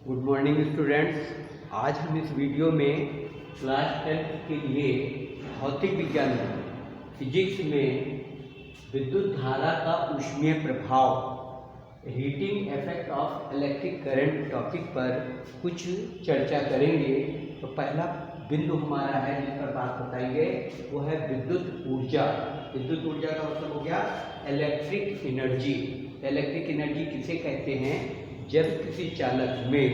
Good morning students. आज हम इस वीडियो में क्लास 10 के लिए भौतिक विज्ञान फिजिक्स में विद्युत धारा का ऊष्मीय प्रभाव heating effect of electric current topic पर कुछ चर्चा करेंगे। तो पहला बिंदु हमारा है जिस पर बात बताएंगे वो है विद्युत ऊर्जा। विद्युत ऊर्जा का मतलब हो गया इलेक्ट्रिक एनर्जी। इलेक्ट्रिक एनर्जी किसे कहते हैं? जब किसी चालक में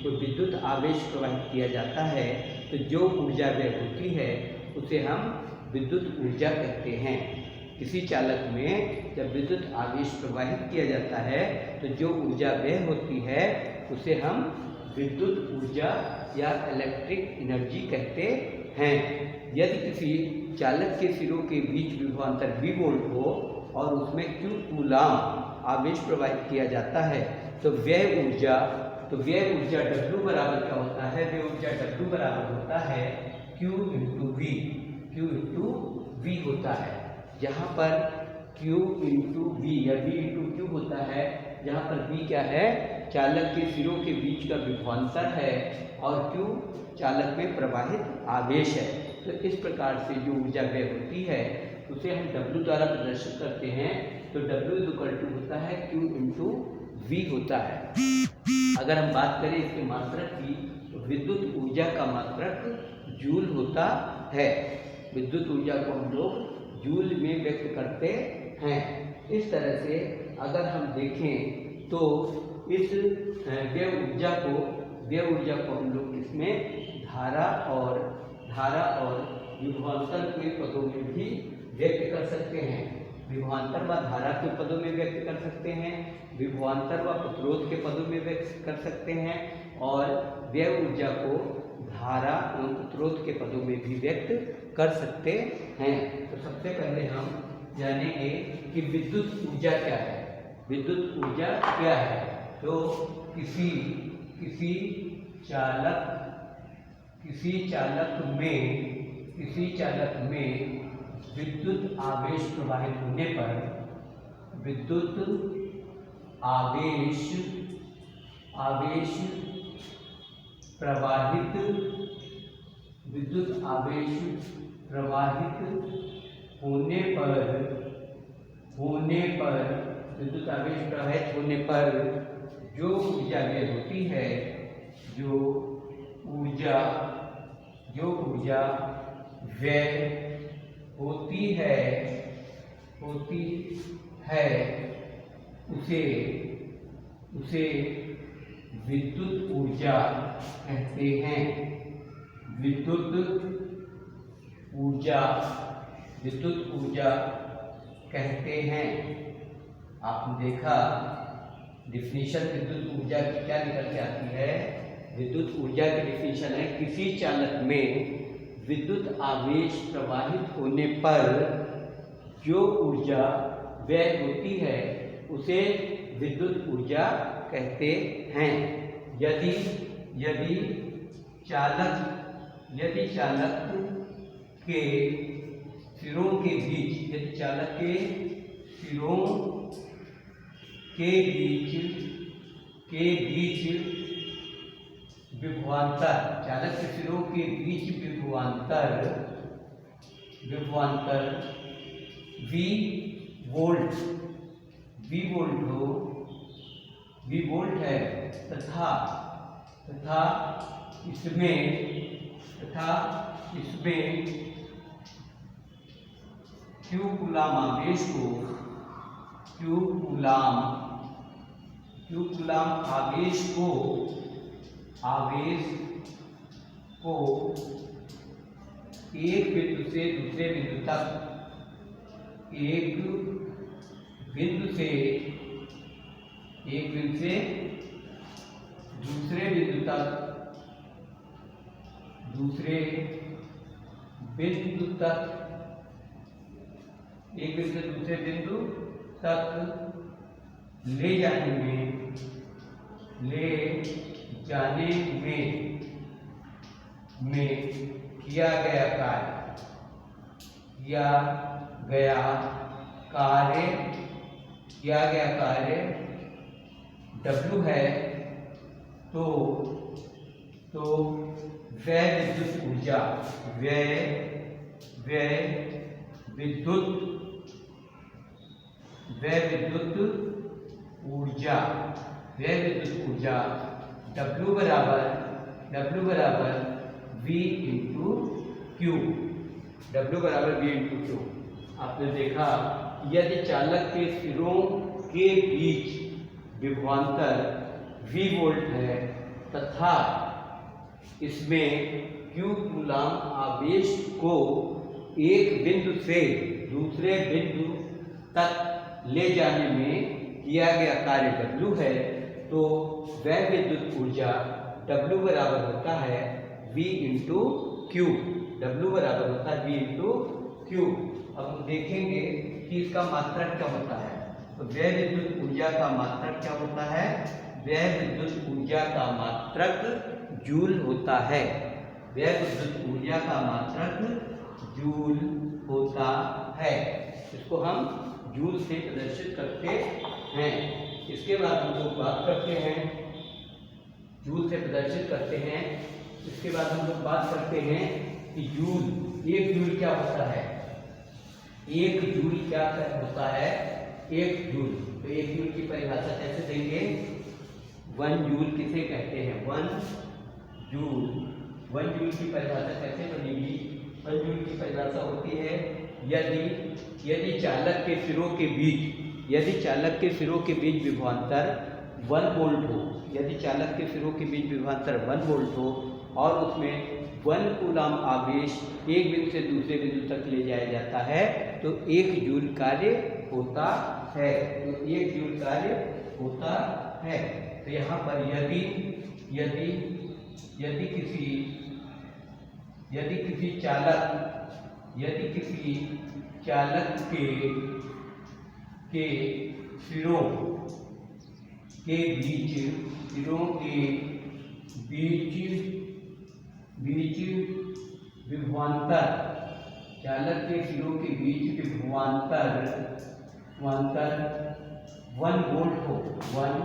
तो विद्युत आवेश प्रवाहित किया जाता है तो जो ऊर्जा व्यय होती है उसे हम विद्युत ऊर्जा कहते हैं। किसी चालक में जब विद्युत आवेश प्रवाहित किया जाता है तो जो ऊर्जा व्यय होती है उसे हम विद्युत ऊर्जा या इलेक्ट्रिक एनर्जी कहते हैं। यदि किसी चालक के सिरों के बीच विभवांतर V वोल्ट हो और उसमें Q कूलाम आवेश प्रवाहित किया जाता है तो व्यय ऊर्जा W बराबर क्या होता है? व्यय ऊर्जा W बराबर होता है Q इंटू V होता है। जहाँ पर Q इंटू V या V इंटू Q होता है, जहाँ पर V क्या है? चालक के सिरों के बीच का विभवांतर है और Q चालक में प्रवाहित आवेश है। तो इस प्रकार से जो ऊर्जा व्यय होती है उसे हम W द्वारा प्रदर्शित करते हैं। तो W होता है Q इंटू V होता है। अगर हम बात करें इसके मात्रक की तो विद्युत ऊर्जा का मात्रक जूल होता है। विद्युत ऊर्जा को हम लोग जूल में व्यक्त करते हैं। इस तरह से अगर हम देखें तो इस व्यय ऊर्जा को हम लोग इसमें धारा और विभवांतर के पदों में भी व्यक्त कर सकते हैं। विभवांतर व धारा के पदों में व्यक्त कर सकते हैं, विभवांतर व प्रतिरोध के पदों में व्यक्त कर सकते हैं और व्यय ऊर्जा को धारा एवं प्रतिरोध के पदों में भी व्यक्त कर सकते हैं। तो सबसे पहले हम जानेंगे कि विद्युत ऊर्जा क्या है। विद्युत ऊर्जा क्या है? तो किसी चालक में विद्युत आवेश प्रवाहित होने पर विद्युत आवेश प्रवाहित होने पर जो ऊर्जा व्यय होती है, जो ऊर्जा व्यय होती है उसे विद्युत ऊर्जा कहते हैं। विद्युत ऊर्जा कहते हैं। आपने देखा डिफिनीशन विद्युत ऊर्जा की क्या निकल के आती है? विद्युत ऊर्जा की डिफिनीशन है किसी चालक में विद्युत आवेश प्रवाहित होने पर जो ऊर्जा व्यय होती है उसे विद्युत ऊर्जा कहते हैं। यदि चालक के सिरों के बीच विभवांतर V वोल्ट है तथा इसमें Q कूलाम आवेश को एक बिंदु से दूसरे बिंदु तक ले जाने में किया गया कार्य W है। तो व्यय विद्युत ऊर्जा व्यय विद्युत ऊर्जा W बराबर V इंटू क्यू। W बराबर V इंटू क्यू। आपने देखा यदि चालक के सिरों के बीच विभवांतर V वोल्ट है तथा इसमें Q कूलाम आवेश को एक बिंदु से दूसरे बिंदु तक ले जाने में किया गया कार्य W है, तो वह विद्युत ऊर्जा W बराबर होता है V इंटू क्यू। W बराबर होता है V इंटू क्यू। अब हम देखेंगे कि इसका मात्रक क्या होता है। तो व्यय विद्युत ऊर्जा का मात्रक क्या होता है? व्यय विद्युत ऊर्जा का मात्रक जूल होता है। व्यय विद्युत ऊर्जा का मात्रक जूल होता है। इसको हम जूल से प्रदर्शित करते हैं। इसके बाद हम लोग बात करते हैं, जूल से प्रदर्शित करते हैं। इसके बाद हम लोग बात करते हैं कि जूल, एक जूल क्या होता है? एक जूल क्या होता है? एक जूल, तो एक जूल की परिभाषा कैसे देंगे? 1 जूल किसे कहते हैं? 1 जूल की परिभाषा कैसे बनेगी? 1 जूल की परिभाषा होती है यदि चालक के सिरों के बीच विभवांतर 1 वोल्ट हो, यदि चालक के सिरों के बीच विभवांतर 1 वोल्ट हो और उसमें 1 कूलाम आवेश एक बिंदु से दूसरे बिंदु तक ले जाया जाता है तो 1 जूल कार्य होता है। तो 1 जूल कार्य होता है। तो यहाँ पर यदि किसी चालक के सिरों के बीच विभवांतर, चालक के सिरों के बीच विभवांतर 1 वोल्ट हो, 1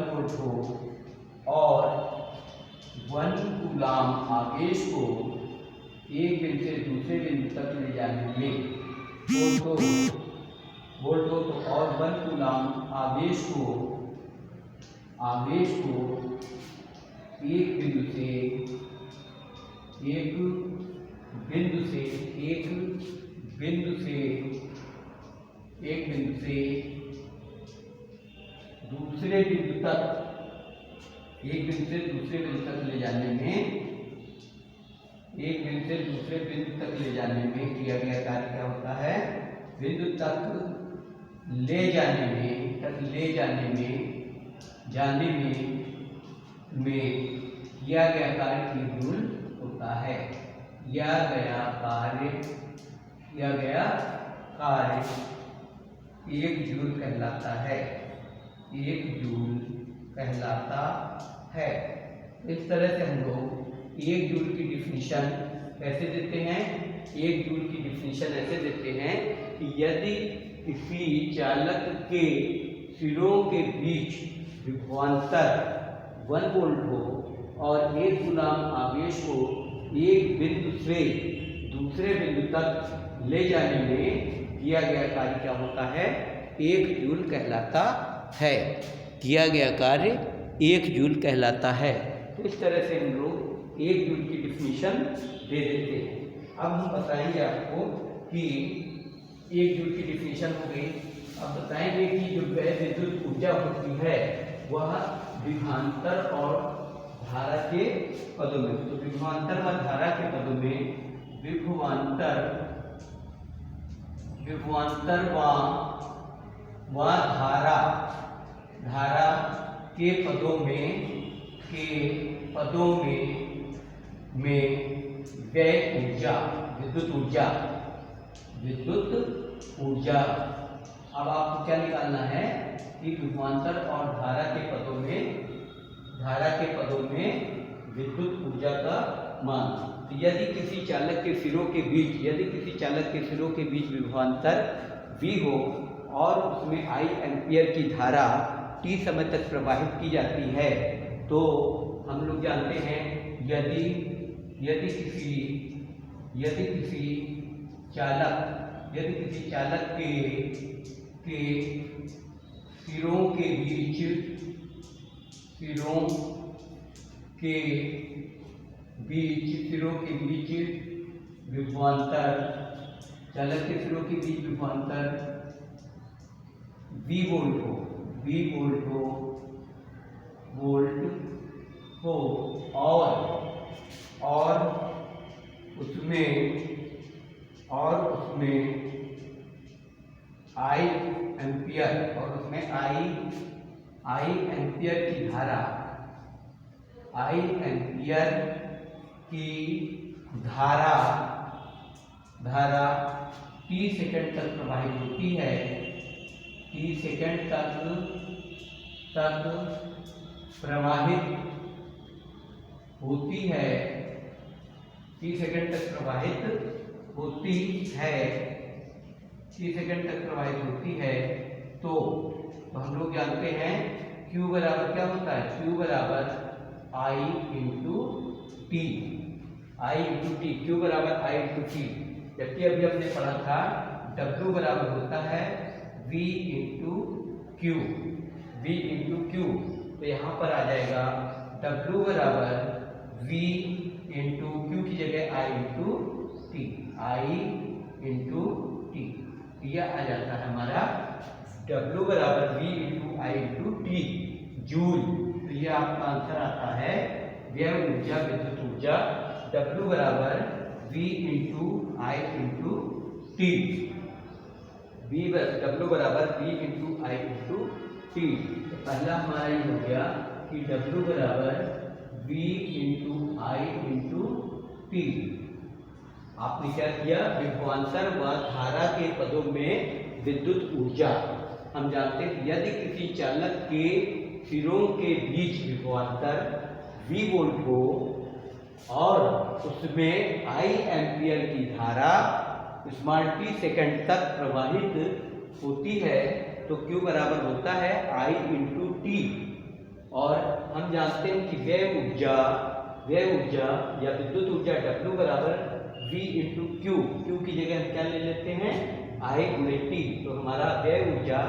वोल्ट हो और 1 कूलाम आवेश को एक बिंदु से दूसरे बिंदु तक ले जाने में वोल्ट हो तो और 1 कूलाम आवेश को एक बिंदु से दूसरे बिंदु तक ले जाने में किया गया कार्य क्या होता है? बिंदु तक ले जाने में किया गया कार्य की जूल होता है। किया गया कार्य 1 जूल कहलाता है। 1 जूल कहलाता है। इस तरह से हम लोग 1 जूल की डिफिनीशन कैसे देते हैं? 1 जूल की डिफिनीशन ऐसे देते हैं कि यदि किसी चालक के सिरों के बीच विभवांतर 1 वोल्ट हो और 1 कूलाम आवेश को एक बिंदु से दूसरे बिंदु तक ले जाने में किया गया कार्य क्या होता है? 1 जूल कहलाता है। किया गया कार्य 1 जूल कहलाता है। तो इस तरह से हम लोग 1 जूल की डिफिनीशन दे देते हैं। अब हम बताएंगे आपको कि 1 जूल की डिफिनीशन हो गई। अब बताएंगे कि जो व्यय विद्युत ऊर्जा होती है वह विभवांतर और धारा के पदों में, तो विभवांतर व धारा के पदों में विभवांतर व धारा के पदों में व्यय ऊर्जा, विद्युत ऊर्जा। अब आपको क्या निकालना है कि विभवांतर और धारा के पदों में विद्युत ऊर्जा का मान। तो यदि किसी चालक के सिरों के बीच विभवांतर V हो और उसमें I एम्पियर की धारा T समय तक प्रवाहित की जाती है, तो हम लोग जानते हैं यदि किसी चालक के सिरों के बीच विभवांतर V वोल्ट हो और उसमें I एम्पियर की धारा T सेकंड तक प्रवाहित होती है, T सेकंड तक प्रवाहित होती है, तो हम लोग जानते हैं Q बराबर क्या होता है, Q बराबर I इंटू टी, Q बराबर I इंटू टी। जबकि अभी हमने पढ़ा था W बराबर होता है V इंटू क्यू, तो यहाँ पर आ जाएगा W बराबर V इंटू क्यू की जगह I इंटू टी, यह आ जाता है हमारा W बराबर V into I into T joule. तो यह आपका आंसर आता है व्यय ऊर्जा, विद्युत ऊर्जा W बराबर V into I into T, W बराबर V into I into T. तो पहला हमारा ये हो गया कि W बराबर V into I into T. आपने क्या किया, विभवांतर व धारा के पदों में विद्युत ऊर्जा। हम जानते हैं यदि किसी चालक के सिरों के बीच विभवांतर V वोल्ट हो और उसमें I एम्पियर की धारा t सेकंड तक प्रवाहित होती है, तो Q बराबर होता है I इंटू टी। और हम जानते हैं कि व्यय ऊर्जा या विद्युत ऊर्जा W बराबर V इंटू क्यू की जगह हम क्या ले लेते हैं, I गुणे टी। तो हमारा व्यय ऊर्जा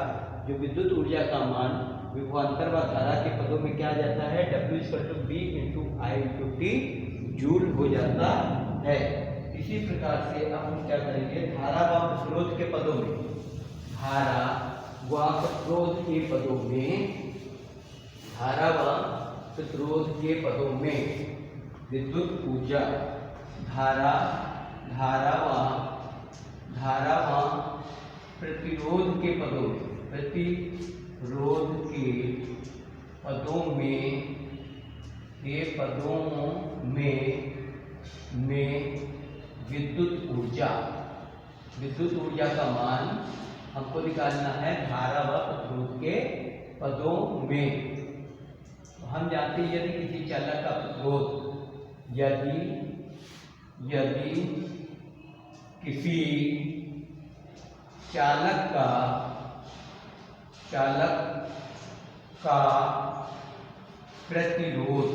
जो विद्युत ऊर्जा का मान विभवांतर व धारा के पदों में क्या आ जाता है, W = V into I into T joule हो जाता है। इसी प्रकार से अब हम क्या करेंगे, धारा व प्रतिरोध के पदों में विद्युत ऊर्जा धारा व प्रतिरोध के पदों में विद्युत ऊर्जा का मान हमको निकालना है धारा व प्रतिरोध के पदों में। तो हम जानते हैं यदि किसी चालक का प्रतिरोध यदि किसी चालक का प्रतिरोध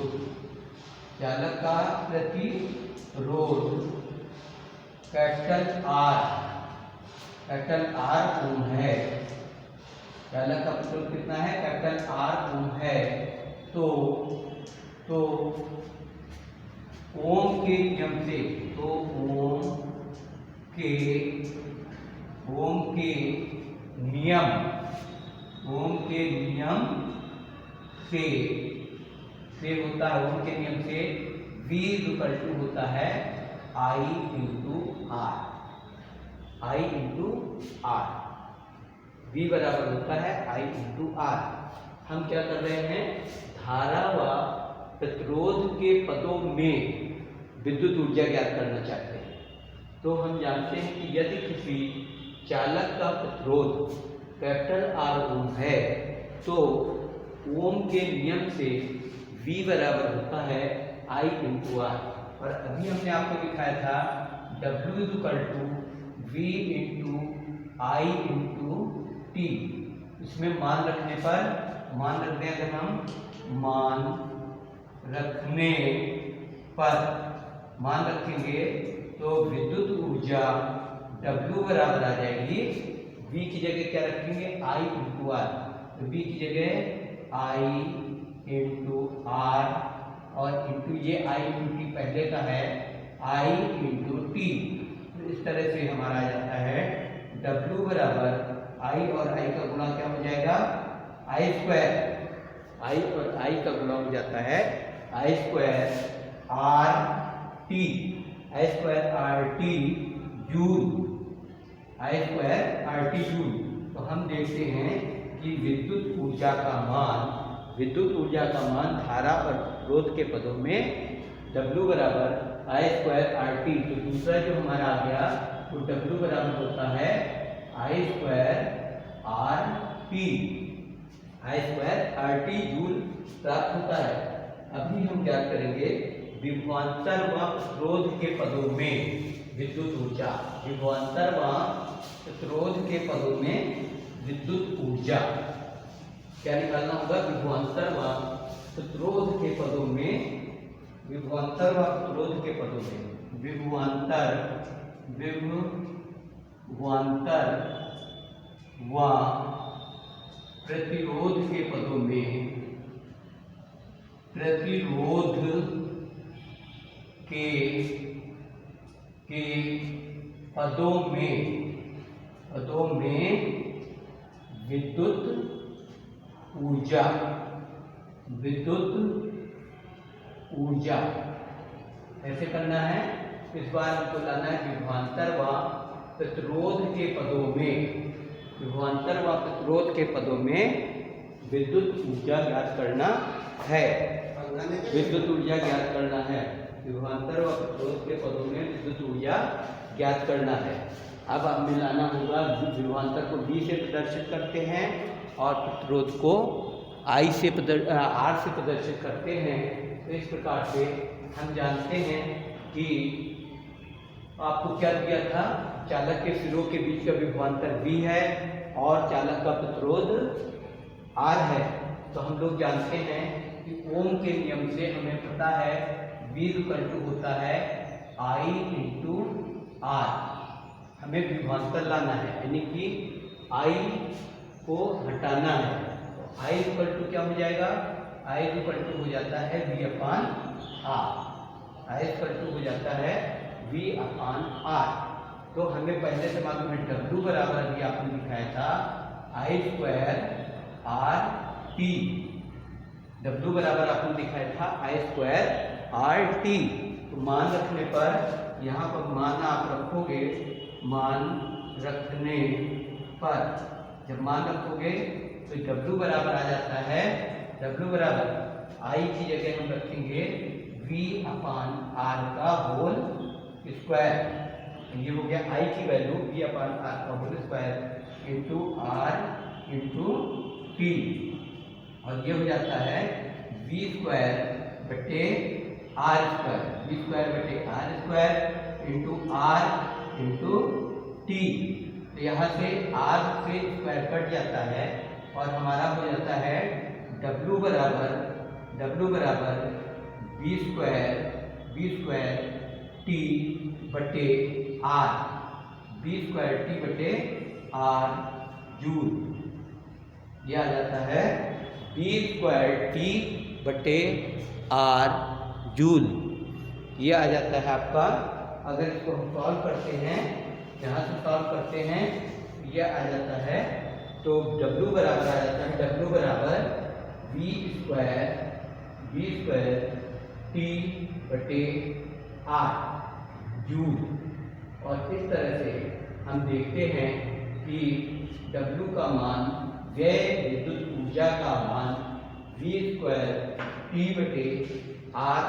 कैपिटल R ओम है, चालक का प्रतिरोध कितना है, कैपिटल R ओम है, तो ओम के नियम से V होता है I इंटू R, V बराबर होता है I इंटू R। हम क्या कर रहे हैं, धारा व प्रतिरोध के पदों में विद्युत ऊर्जा ज्ञात करना चाहते हैं। तो हम जानते हैं कि यदि किसी चालक का प्रतिरोध कैपिटल R ओम है, तो ओम के नियम से V बराबर होता है I इंटू R। और अभी हमने आपको दिखाया था W = V into I into T. इसमें मान रखने पर, मान रख दें अगर हम, मान रखने पर, मान रखेंगे तो विद्युत ऊर्जा W बराबर आ जाएगी, V की जगह क्या रखेंगे, I इंटू आर। तो V की जगह I इंटू आर और इंटू ये I इंटू टी पहले का है, I इंटू टी। तो इस तरह से हमारा आ जाता है W बराबर I और I का गुणा क्या हो जाएगा, I स्क्वायर। I और I का गुणा हो जाता है I square R T, I square R T joule, I square R T joule. तो हम देखते हैं कि विद्युत ऊर्जा का मान धारा और प्रतिरोध के पदों में W बराबर I स्क्वायर आर टी। तो दूसरा जो हमारा आ गया तो W बराबर होता है I square R T, I square R T joule प्राप्त होता है। अभी हम क्या करेंगे, विभवांतर व प्रतिरोध के पदों में विद्युत ऊर्जा, विभवांतर व प्रतिरोध के पदों में विद्युत ऊर्जा क्या निकालना होगा, विभवांतर व प्रतिरोध के पदों में, विभवांतर व प्रतिरोध के पदों में, विभवांतर व प्रतिरोध के पदों में, प्रतिरोध के पदों में विद्युत ऊर्जा ऐसे करना है। इस बार हमको लाना है विभवांतर व प्रतिरोध के पदों में, विभवांतर व प्रतिरोध के पदों में विद्युत ऊर्जा ज्ञात करना है, विद्युत ऊर्जा ज्ञात करना है। विभवांतर व प्रतिरोध के पदों में विद्युत ऊर्जा ज्ञात करना है। अब हमें लाना होगा, विभवांतर को V से प्रदर्शित करते हैं और प्रतिरोध को R से प्रदर्शित करते हैं। तो इस प्रकार से हम जानते हैं कि आपको क्या दिया था, चालक के सिरों के बीच का विभवांतर V है और चालक का प्रतिरोध R है। तो हम लोग जानते हैं कि ओम के नियम से हमें पता है V होता है I इंटू R। हमें विभवांतर लाना है, यानी कि I को हटाना है। तो I क्या हो जाएगा, I हो जाता है V अपान R, I हो जाता है V अपान R। तो हमें पहले से मालूम है W बराबर भी आपने दिखाया था I square R T, W बराबर आपने दिखाया था I स्क्वायर आर टी। तो मान रखने पर, यहाँ पर मान आप रखोगे, मान रखने पर जब मान रखोगे तो W बराबर आ जाता है, W बराबर I की जगह हम रखेंगे V अपान R का होल स्क्वायर। ये हो गया I की वैल्यू V अपान R का whole square into R into T, और ये हो जाता है V स्क्वायर बटे R स्क्वायर, V स्क्वायर बटे R square into R into T. तो यहाँ से R से स्क्वायर कट जाता है और हमारा हो जाता है W बराबर V स्क्वायर टी बटे R, V स्क्वायर टी बटे R जूल। यह आ जाता है V स्क्वायर टी बटे R जूल। ये आ जाता है आपका। अगर इसको हम सॉल्व करते हैं, यहाँ से सॉल्व करते हैं, यह आ जाता है तो W बराबर आ जाता है, W बराबर V स्क्वायर टी बटे R जूल। और इस तरह से हम देखते हैं कि W का मान, व्यय विद्युत ऊर्जा का मान V स्क्वायर टी बटे R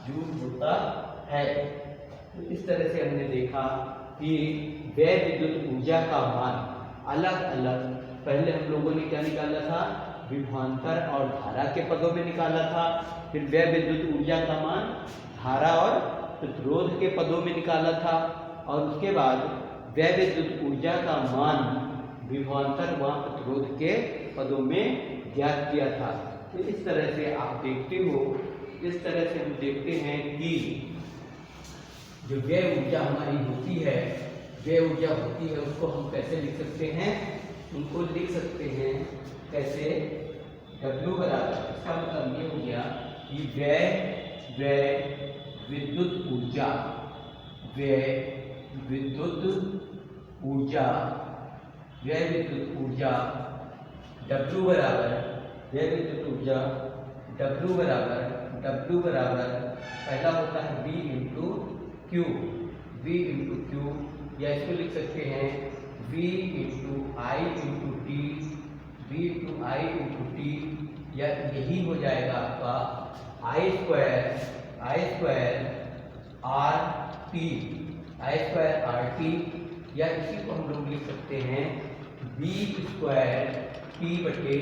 जूल होता है। तो इस तरह से हमने देखा कि व्यय विद्युत ऊर्जा का मान अलग अलग, पहले हम लोगों ने क्या निकाला था, विभवांतर और धारा के पदों में निकाला था। फिर व्यय विद्युत ऊर्जा का मान धारा और प्रतिरोध के पदों में निकाला था, और उसके बाद व्यय विद्युत ऊर्जा का मान विभवांतर व प्रतिरोध के पदों में ज्ञात किया था। तो इस तरह से आप देखते हो, इस तरह से हम देखते हैं कि जो व्यय ऊर्जा हमारी होती है, व्यय ऊर्जा होती है उसको हम कैसे लिख सकते हैं, उनको लिख सकते हैं कैसे, W बराबर, इसका मतलब ये हो गया कि व्यय विद्युत ऊर्जा, व्यय विद्युत ऊर्जा W बराबर, व्यय विद्युत ऊर्जा W बराबर पहला होता है V इंटू Q, या इसको लिख सकते हैं V into I into T, या यही हो जाएगा आपका I स्क्वायर RT, या इसी को हम लोग लिख सकते हैं B स्क्वायर T बटे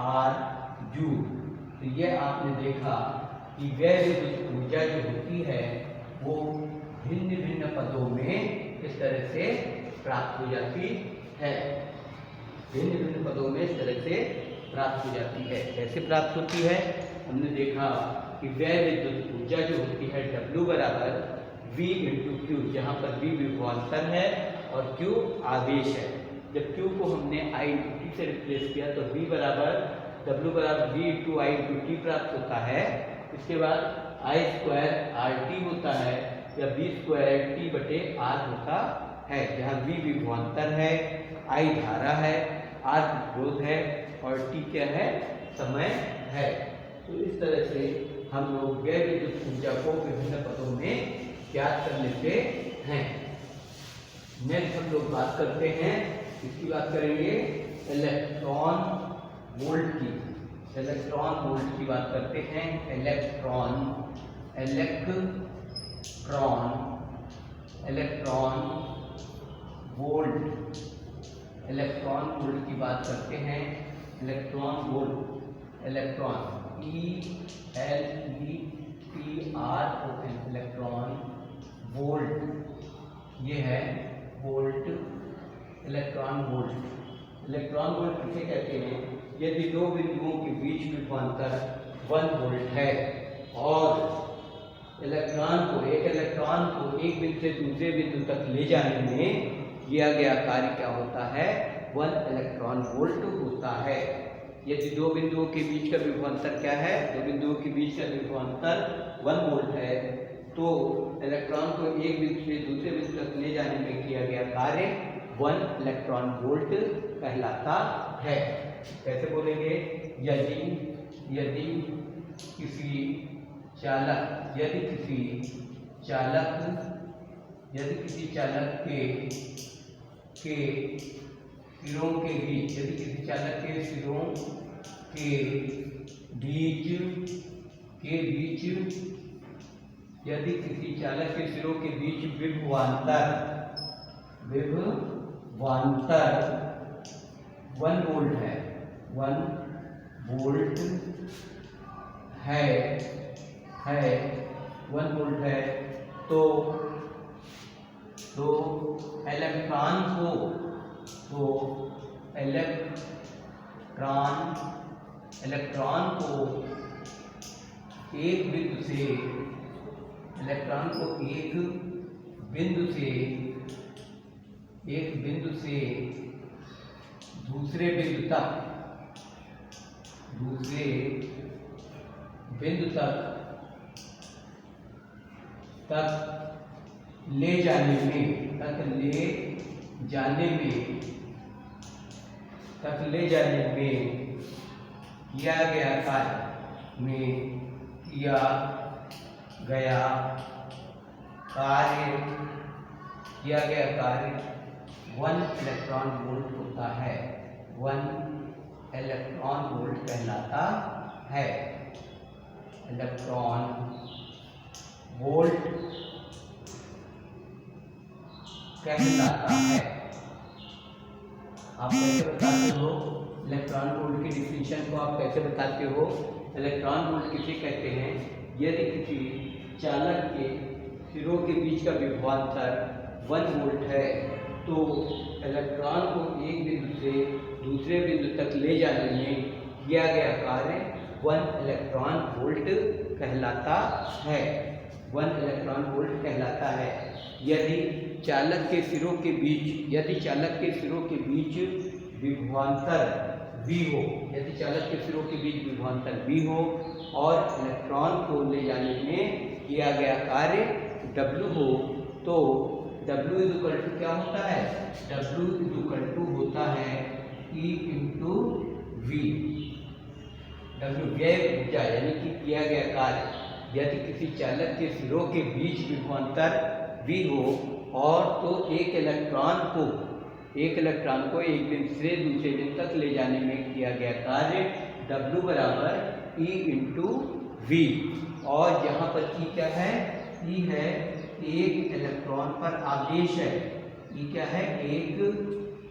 R जूल। तो ये आपने देखा कि व्यय विद्युत ऊर्जा जो होती है वो भिन्न भिन्न पदों में इस तरह से प्राप्त हो जाती है, भिन्न भिन्न पदों में इस तरह से प्राप्त हो जाती है। कैसे प्राप्त होती है, हमने देखा कि व्यय विद्युत ऊर्जा जो होती है W बराबर V इंटू Q, जहाँ पर V विभवांतर है और Q आवेश है। जब Q को हमने I इंटू T से रिप्लेस किया तो V बराबर W बराबर V into I into T प्राप्त होता है। इसके बाद I स्क्वायर RT होता है, या V स्क्वायर T बटे R होता है, जहाँ V विभवांतर है, I धारा है, R प्रतिरोध है और T क्या है, समय है। तो इस तरह से हम लोग व्यय विद्युत ऊर्जा को विभिन्न पदों में ज्ञात कर लेते हैं। नेक्स्ट हम लोग बात करते हैं, इसकी बात करेंगे इलेक्ट्रॉन वोल्ट की। इलेक्ट्रॉन वोल्ट की बात करते हैं। इलेक्ट्रॉन वोल्ट की बात करते हैं। इलेक्ट्रॉन इलेक्ट्रॉन वोल्ट, ये है वोल्ट, इलेक्ट्रॉन वोल्ट किसे कहते हैं, यदि दो बिंदुओं के बीच विभवांतर 1 वोल्ट है और एक इलेक्ट्रॉन को एक बिंदु से दूसरे बिंदु तक ले जाने में किया गया कार्य क्या होता है, 1 इलेक्ट्रॉन वोल्ट होता है। यदि दो बिंदुओं के बीच का विभवांतर क्या है, दो बिंदुओं के बीच का विभवांतर 1 वोल्ट है, तो इलेक्ट्रॉन को एक बिंदु से दूसरे बिंदु तक ले जाने में किया गया कार्य 1 इलेक्ट्रॉन वोल्ट कहलाता है। कैसे बोलेंगे, यदि किसी चालक के सिरों के बीच, यदि किसी चालक के सिरों के बीच विभवांतर 1 वोल्ट है, 1 वोल्ट है, तो इलेक्ट्रॉन को एक बिंदु से दूसरे बिंदु तक ले जाने में किया गया कार्य 1 इलेक्ट्रॉन वोल्ट होता है, 1 इलेक्ट्रॉन वोल्ट कहलाता है। इलेक्ट्रॉन वोल्ट कहलाता है। आप कैसे बताते हो इलेक्ट्रॉन वोल्ट की डिफिनीशन को, आप कैसे बताते हो? इलेक्ट्रॉन वोल्ट किसे कहते हैं, यदि किसी चालक के सिरों के बीच का विभवांतर 1 वोल्ट है तो इलेक्ट्रॉन को एक बिंदु से दूसरे बिंदु तक ले जाने में किया गया कार्य 1 इलेक्ट्रॉन वोल्ट कहलाता है। 1 इलेक्ट्रॉन वोल्ट कहलाता है। यदि चालक के सिरों के बीच विभवांतर V हो, यदि चालक के सिरों के बीच विभवांतर V हो और इलेक्ट्रॉन को ले जाने में किया गया कार्य W हो, तो W इक्वल टू क्या होता है? W इक्वल टू होता है E इंटू V। W व्यय ऊर्जा यानी कि किया गया कार्य। यदि किसी चालक के सिरों के बीच विभवांतर V हो और तो एक इलेक्ट्रॉन को एक बिंदु से दूसरे बिंदु तक ले जाने में किया गया कार्य W बराबर E इंटू V। और यहाँ पर E क्या है? E है एक इलेक्ट्रॉन पर आवेश है। E क्या है? एक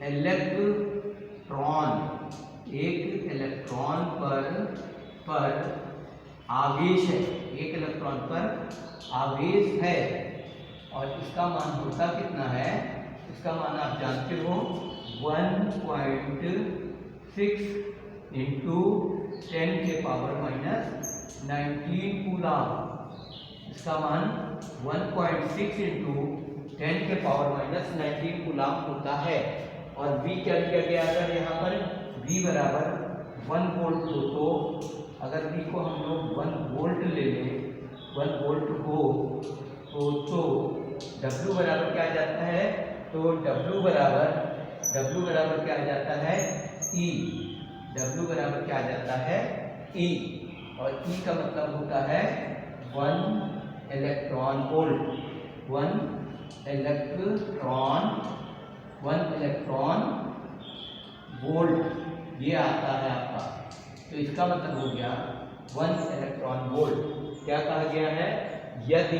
इलेक्ट्रॉन पर आवेश है। एक इलेक्ट्रॉन पर आवेश है और इसका मान होता कितना है? इसका मान आप जानते हो 1.6 इंटू 10⁻⁻19 कूलम। इसका मान 1.6 इंटू 10⁻⁻19 कूलम होता है। और V क्या दिया गया? अगर यहाँ पर V बराबर 1 वोल्ट हो, तो अगर V को हम लोग 1 वोल्ट ले लें, 1 वोल्ट हो तो W बराबर क्या आ जाता है? तो W बराबर क्या आ जाता है? E। W बराबर क्या आ जाता है? E। और E का मतलब होता है 1 इलेक्ट्रॉन वोल्ट ये आता है आपका। तो इसका मतलब हो गया 1 इलेक्ट्रॉन वोल्ट। क्या कहा गया है? यदि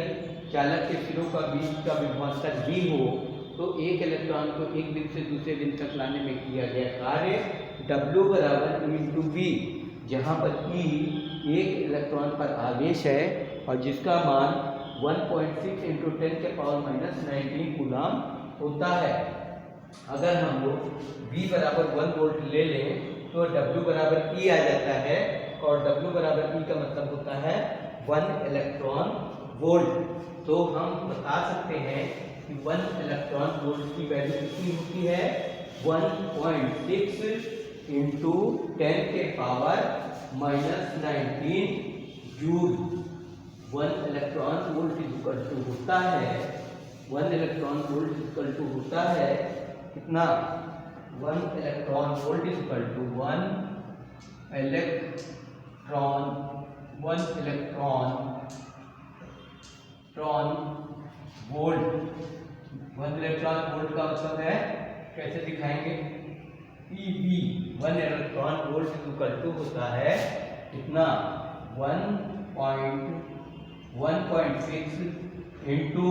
चालक के सिरों का बीच का विभवांतर V हो तो एक इलेक्ट्रॉन को एक बिंदु से दूसरे बिंदु तक लाने में किया गया कार्य W बराबर E इंटू V, जहाँ पर E एक इलेक्ट्रॉन पर आवेश है और जिसका मान 1.6 इंटू 10⁻⁻19 कूलम होता है। अगर हम लोग V बराबर 1 वोल्ट ले लें तो W बराबर E आ जाता है और W बराबर E का मतलब होता है 1 इलेक्ट्रॉन वोल्ट। तो हम बता सकते हैं कि 1 इलेक्ट्रॉन वोल्ट की वैल्यू कितनी होती है? 1.6 into 10⁻⁻19 joule. 1 electron volt equal to होता है 1 इलेक्ट्रॉन वोल्ट इक्वल टू होता है कितना? 1 electron volt equal to 1 electron volt. 1 electron volt का मतलब है, कैसे दिखाएंगे? EV 1 electron volt equal to होता है कितना? 1.6 इंटू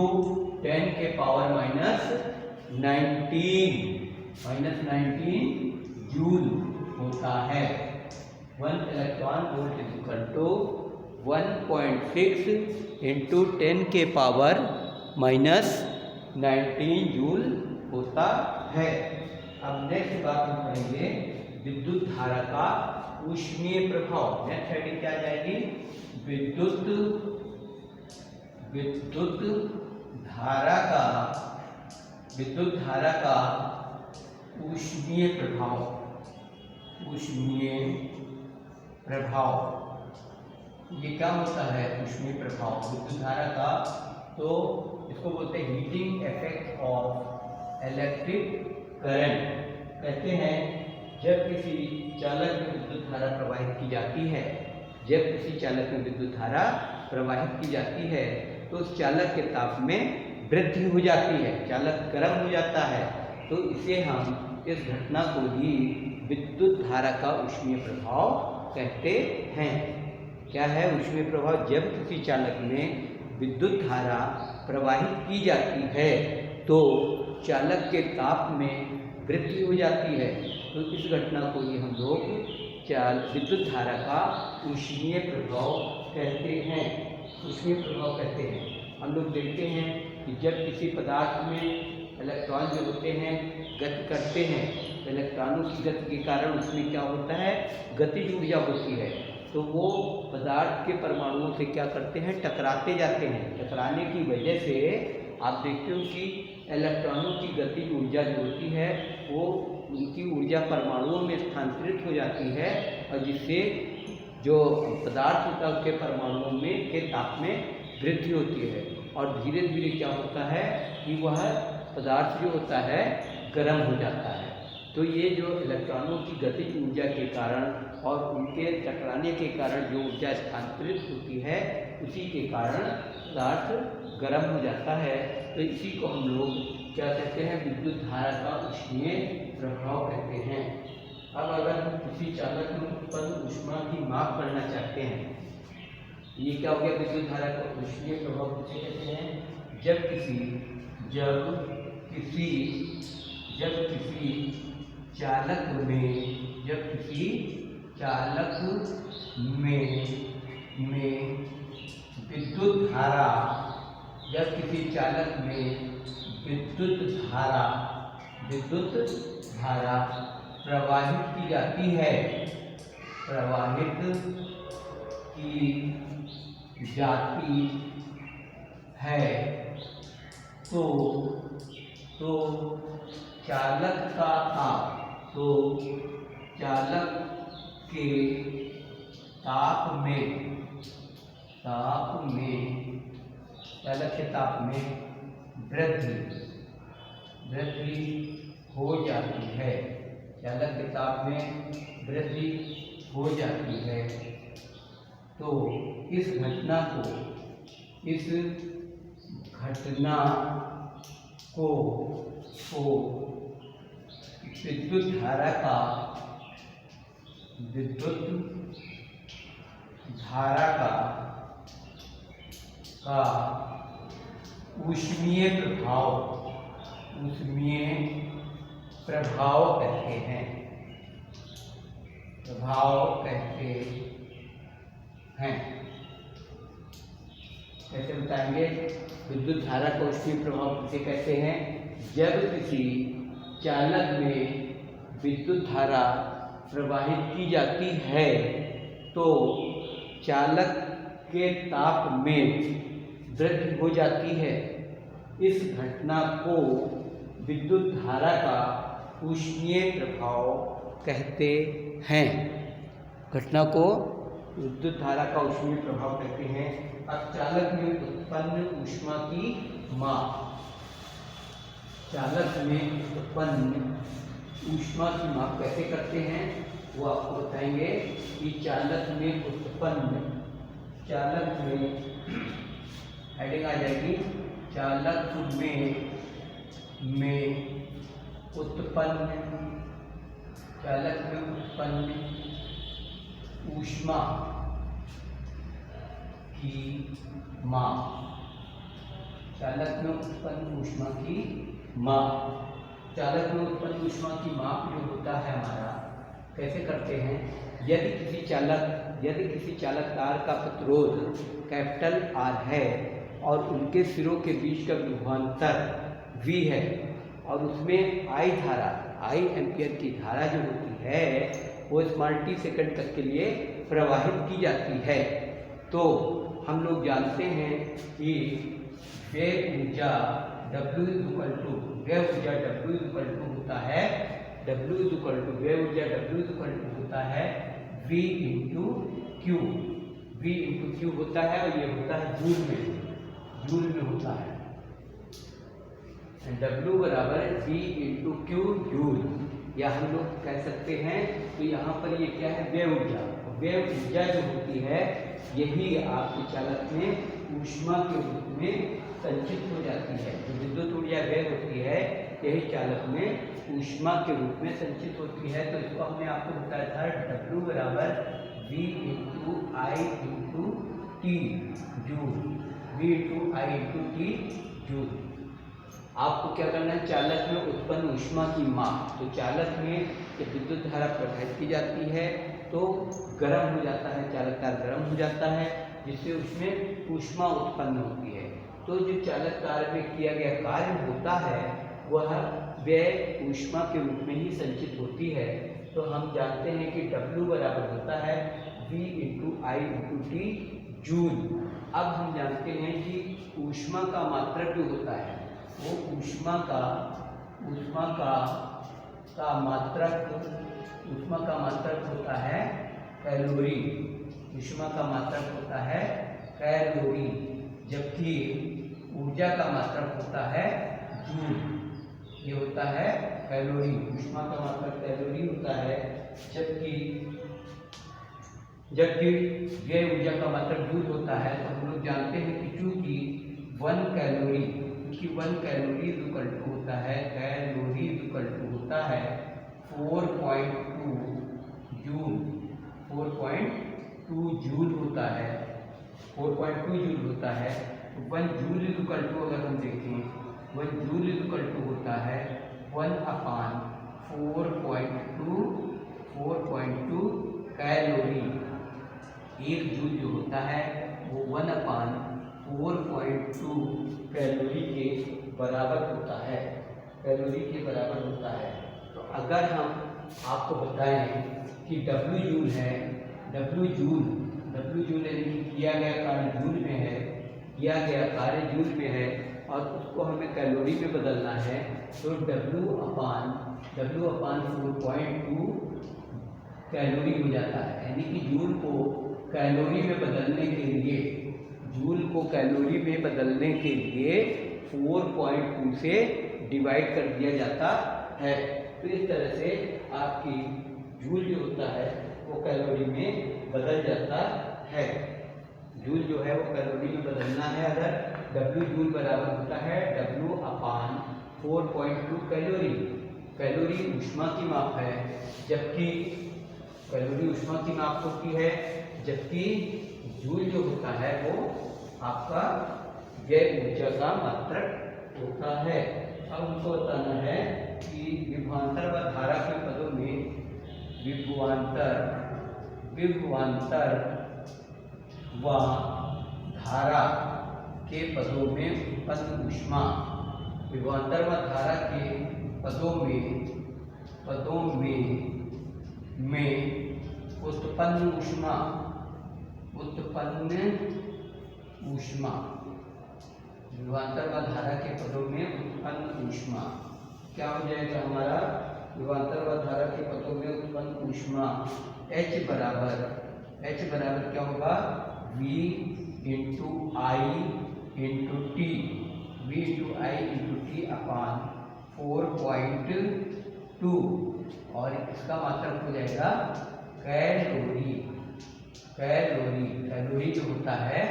10⁻⁻19 जूल होता है। 1 electron volt equal to 1.6 into 10⁻⁻19 joule होता है। अब नेक्स्ट बात हम पढ़ेंगे विद्युत धारा का ऊष्मीय प्रभाव। नेक्स्ट हेडिंग क्या जाएगी? विद्युत धारा का ऊष्मीय प्रभाव। ये क्या होता है? ऊष्मीय प्रभाव विद्युत धारा का, तो इसको बोलते हैं heating effect of electric current. कहते हैं जब किसी चालक में विद्युत धारा प्रवाहित की जाती है, तो उस चालक के ताप में वृद्धि हो जाती है, चालक गर्म हो जाता है। तो इसे हम इस घटना को ही विद्युत धारा का ऊष्मीय प्रभाव कहते हैं। क्या है ऊष्मीय प्रभाव? जब किसी चालक में विद्युत धारा प्रवाहित की जाती है तो चालक के ताप में वृद्धि हो जाती है। तो इस घटना को ही हम लोग विद्युत धारा का ऊष्मीय प्रभाव कहते हैं। ऊष्मीय प्रभाव कहते हैं। हम लोग देखते हैं कि जब किसी पदार्थ में इलेक्ट्रॉन जो होते हैं गति करते हैं, तो इलेक्ट्रॉनों की गति के कारण उसमें क्या होता है, गतिज ऊर्जा होती है। तो वो पदार्थ के परमाणुओं से क्या करते हैं, टकराते जाते हैं। टकराने की वजह से आप देखते हो कि इलेक्ट्रॉनों की गतिज ऊर्जा जो होती है वो उनकी ऊर्जा परमाणुओं में स्थानांतरित हो जाती है, और जिससे जो पदार्थ होता है उसके परमाणुओं में के ताप में वृद्धि होती है, और धीरे धीरे क्या होता है कि वह पदार्थ जो होता है गर्म हो जाता है। तो ये जो इलेक्ट्रॉनों की गतिज ऊर्जा के कारण और उनके टकराने के कारण जो ऊर्जा स्थानांतरित होती है, उसी के कारण पदार्थ गर्म हो जाता है। तो इसी को हम लोग क्या कहते हैं, विद्युत धारा का ऊष्मीय प्रभाव कहते हैं। अब अगर हम किसी चालक में उत्पन्न ऊष्मा की माप करना चाहते हैं, ये क्या हो गया, विद्युत धारा का ऊष्मीय प्रभाव किसे कहते हैं, जब किसी चालक में विद्युत धारा प्रवाहित की जाती है, तो चालक के ताप में वृद्धि हो जाती है। चालक के ताप में वृद्धि हो जाती है। तो इस घटना को विद्युत धारा का ऊष्मीय प्रभाव कहते हैं। कैसे बताएंगे, विद्युत धारा का ऊष्मीय प्रभाव किसे कहते हैं, जब किसी चालक में विद्युत धारा प्रवाहित की जाती है तो चालक के ताप में वृद्धि हो जाती है। इस घटना को विद्युत धारा का ऊष्मीय प्रभाव कहते हैं। घटना को विद्युत धारा का ऊष्मीय प्रभाव कहते हैं। अब चालक में उत्पन्न ऊष्मा की माप, कैसे करते हैं वो आपको बताएंगे कि हेडिंग आ जाएगी, चालक में उत्पन्न ऊष्मा की माप। चालक में उत्पन्न ऊष्मा की माप जो होता है हमारा, कैसे करते हैं, यदि किसी चालक तार का प्रतिरोध कैपिटल R है और उनके सिरों के बीच का विभवांतर V है और उसमें I एम्पियर की धारा जो होती है वो स्मॉल t सेकंड तक के लिए प्रवाहित की जाती है, तो हम लोग जानते हैं कि वेव ऊर्जा W होता है V इंटू क्यू होता है, और ये होता है जूल में होता है। W बराबर V इंटू क्यू जूल, या हम लोग कह सकते हैं। तो यहाँ पर ये क्या है, वेव ऊर्जा जो होती है यही आपके चालक में ऊष्मा के रूप में संचित हो जाती है। जो विद्युत ऊर्जा वेव होती है यही चालक में ऊष्मा के रूप में संचित होती है। तो इसको हमने आपको बताया था, W बराबर V इंटू आई इंटू टी जूल। आपको क्या करना है, चालक में उत्पन्न ऊष्मा की माप। तो चालक में जब विद्युत धारा प्रवाहित की जाती है तो गर्म हो जाता है, चालक तार गर्म हो जाता है, जिससे उसमें ऊष्मा उत्पन्न होती है। तो जो चालक तार में किया गया कार्य होता है वह व्यय ऊष्मा के रूप में ही संचित होती है। तो हम जानते हैं कि W बराबर होता है V इंटू आई इंटू टी जूल। अब हम जानते हैं कि ऊष्मा का मात्रक जो होता है वो ऊष्मा का मात्रक होता है कैलोरी। ऊष्मा का मात्रक होता है कैलोरी, जबकि ऊर्जा का मात्रक होता है जूल। ये होता है कैलोरी, ऊष्मा का मात्रक कैलोरी होता है, जबकि व्यय ऊर्जा का मात्रक जूल होता है। तो हम लोग जानते हैं कि चूंकि 1 कैलोरी इक्वल टू होता है 4.2 जूल। 4.2 जूल होता है। 4.2 जूल होता है। 1 जूल इक्वल टू अगर हम देखें 1 जूल इक्वल टू होता है 1/4.2 कैलोरी। 1 जूल जो होता है वो 1/4.2 कैलोरी के बराबर होता है। तो अगर हम आपको बताएं कि W जूल है, W जूल यानी कि किया गया कार्य जूल में है और उसको हमें कैलोरी में बदलना है। तो W/4.2 कैलोरी हो जाता है। यानी कि जूल को कैलोरी में बदलने के लिए 4.2 से डिवाइड कर दिया जाता है। तो इस तरह से आपकी जूल जो होता है वो कैलोरी में बदल जाता है। जूल जो है वो कैलोरी में बदलना है। अगर W जूल बराबर होता है W/4.2 कैलोरी। कैलोरी ऊष्मा की माप है, जबकि कैलोरी ऊष्मा की माप होती है, जबकि जूल जो होता है वो आपका व्यय ऊर्जा का मात्रक होता है। अब हमको बताना है कि विभवांतर व धारा के पदों में विभवांतर व धारा के पदों में उत्पन्न ऊष्मा। विभवांतर व धारा के पदों में उत्पन्न ऊष्मा। विभवांतर व धारा के पदों में उत्पन्न ऊष्मा क्या हो जाएगा हमारा? विभवांतर व धारा के पदों में उत्पन्न ऊष्मा H बराबर क्या होगा? V इंटू आई इंटू टी। अपान 4.2 और इसका मात्रक हो जाएगा कैलोरी। कैलोरी जो होता है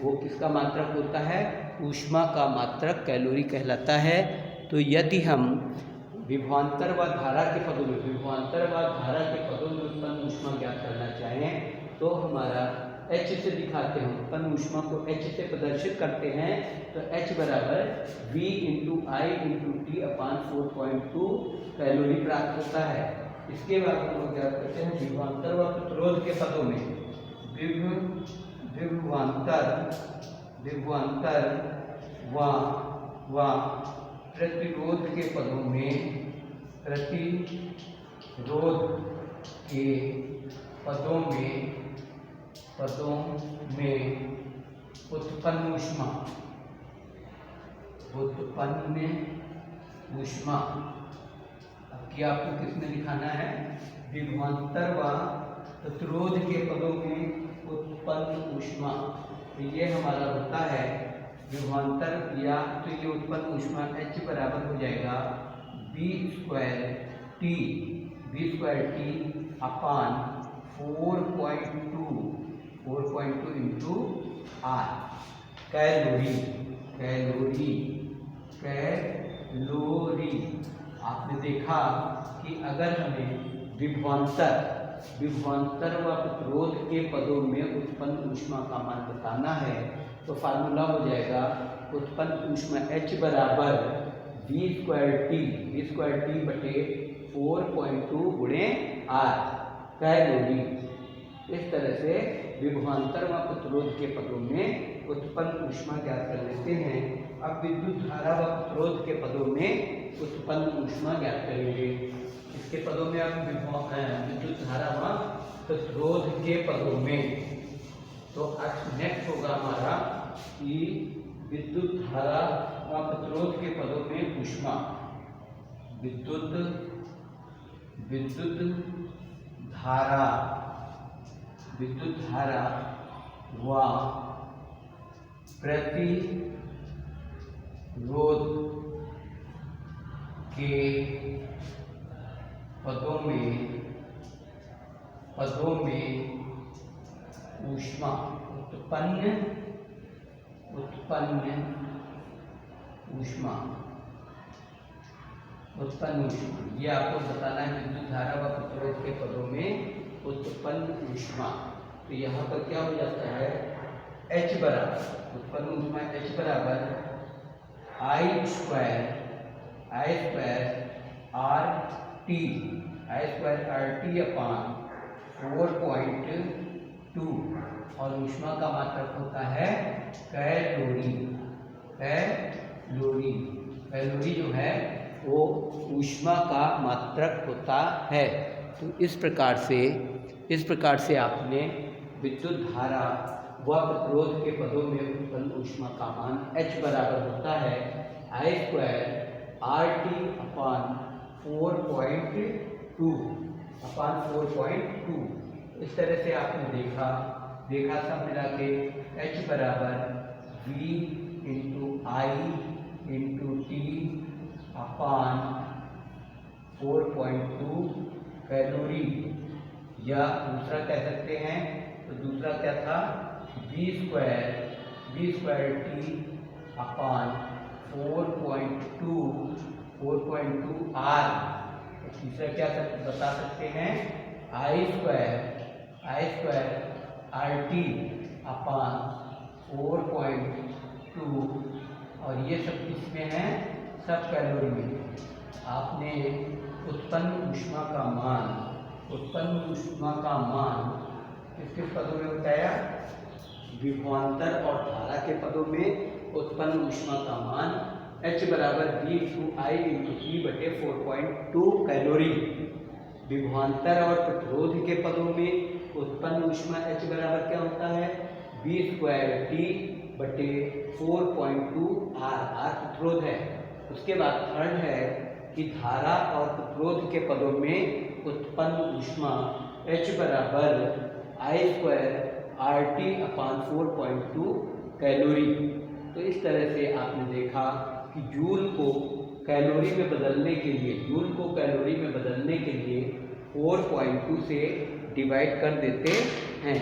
वो किसका मात्रक होता है? ऊष्मा का मात्रक कैलोरी कहलाता है। तो यदि हम विभवांतर व धारा के पदों में उत्पन्न ऊष्मा ज्ञात करना चाहें तो हमारा H से दिखाते हैं, उत्पन्न ऊष्मा को H से प्रदर्शित करते हैं। तो H बराबर V इंटू आई इंटू टी अपान 4.2 कैलोरी प्राप्त होता है। इसके बाद हम लोग ज्ञात करते हैं विभवांतर व प्रतिरोध के पदों में। विभवांतर व प्रतिरोध के पदों में उत्पन्न ऊष्मा। अब क्या आपको किसमें दिखाना है? विभवांतर व प्रतिरोध के पदों में उत्पन्न ऊष्मा। तो ये हमारा होता है विभवांतर या तो ये उत्पन्न ऊष्मा H बराबर हो जाएगा V² T अपान 4.2 इंटू R। कैलोरी। आपने देखा कि अगर हमें विभवांतर व प्रतिरोध के पदों में उत्पन्न ऊष्मा का मान बताना है तो फार्मूला हो जाएगा उत्पन्न ऊष्मा H बराबर V²T बटे 4.2 गुणे R कैलोरी। इस तरह से विभवांतर व प्रतिरोध के पदों में उत्पन्न ऊष्मा ज्ञात कर लेते हैं। अब विद्युत धारा व प्रतिरोध के पदों में उत्पन्न ऊष्मा ज्ञात करेंगे। इसके पदों में अब विद्युत धारा व प्रतिरोध के पदों में, तो नेक्स्ट होगा हमारा कि विद्युत धारा व प्रतिरोध के पदों में ऊष्मा, विद्युत धारा व प्रतिरोध के पदों में ऊष्मा उत्पन्न ऊष्मा, ये आपको बताना है। विद्युत धारा व प्रतिरोध के पदों में उत्पन्न ऊष्मा, तो यहाँ पर क्या हो जाता है, H बराबर उत्पन्न ऊष्मा H बराबर I स्क्वायर RT अपान 4.2, और ऊष्मा का मात्रक होता है कैलोरी। कैलोरी जो है वो ऊष्मा का मात्रक होता है। तो इस प्रकार से आपने विद्युत धारा व प्रतिरोध के पदों में उत्पन्न ऊष्मा का मान H बराबर होता है I स्क्वायर RT अपान 4.2। इस तरह से आपने देखा सब मिला के H बराबर V into I into T upon 4.2 calorie, या दूसरा कह सकते हैं, तो दूसरा क्या था, V स्क्वायर T अपान 4.2 R। तीसरा क्या बता सकते हैं, I स्क्वायर RT अपान 4.2, और ये सब किसमें है, सब कैलोरी में। आपने उत्पन्न ऊष्मा का मान किस पदों में बताया, विभवांतर और धारा के पदों में उत्पन्न ऊष्मा का मान H बराबर V into I into T बटे 4.2 कैलोरी। विभवांतर और प्रतिरोध के पदों में उत्पन्न ऊष्मा H बराबर क्या होता है, V स्क्वायर T बटे 4.2 R प्रतिरोध है। उसके बाद थर्ड है कि धारा और प्रतिरोध के पदों में उत्पन्न ऊष्मा H बराबर I square RT upon 4.2 calorie. तो इस तरह से आपने देखा कि जूल को कैलोरी में बदलने के लिए 4.2 से डिवाइड कर देते हैं।